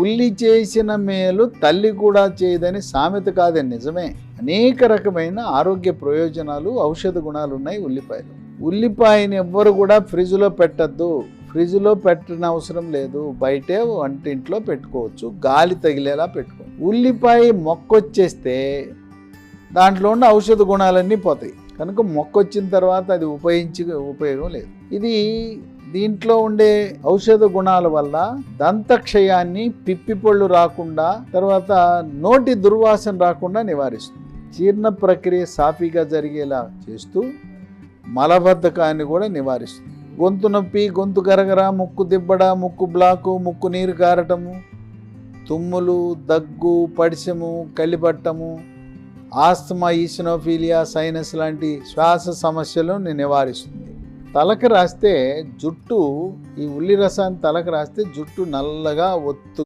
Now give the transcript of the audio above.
ఉల్లి చేసిన మేలు తల్లి కూడా చేయదని సామెత కాదని నిజమే. అనేక రకమైన ఆరోగ్య ప్రయోజనాలు, ఔషధ గుణాలు ఉన్నాయి ఉల్లిపాయలు. ఉల్లిపాయని ఎవ్వరు కూడా ఫ్రిడ్జ్లో పెట్టద్దు. ఫ్రిడ్జ్లో పెట్టిన అవసరం లేదు, బయటే వంటింట్లో పెట్టుకోవచ్చు, గాలి తగిలేలా పెట్టుకోవచ్చు. ఉల్లిపాయ మొక్కొచ్చేస్తే దాంట్లో ఉన్న ఔషధ గుణాలన్నీ పోతాయి. కనుక మొక్కొచ్చిన తర్వాత అది ఉపయోగం లేదు. ఇది దీంట్లో ఉండే ఔషధ గుణాల వల్ల దంతక్షయాన్ని, పిప్పిపళ్ళు రాకుండా, తర్వాత నోటి దుర్వాసన రాకుండా నివారిస్తుంది. జీర్ణ ప్రక్రియ సాఫీగా జరిగేలా చేస్తూ మలబద్ధకాన్ని కూడా నివారిస్తుంది. గొంతు నొప్పి, గొంతు గరగర, ముక్కు దిబ్బడ, ముక్కు బ్లాకు, ముక్కు నీరు కారటము, తుమ్ములు, దగ్గు, పడిశము, కలిపట్టము, ఆస్తమా, ఈసినోఫీలియా, సైనస్ లాంటి శ్వాస సమస్యలను నివారిస్తుంది. తలకు రాస్తే జుట్టు, ఈ ఉల్లి రసాన్ని తలకు రాస్తే జుట్టు నల్లగా ఒత్తు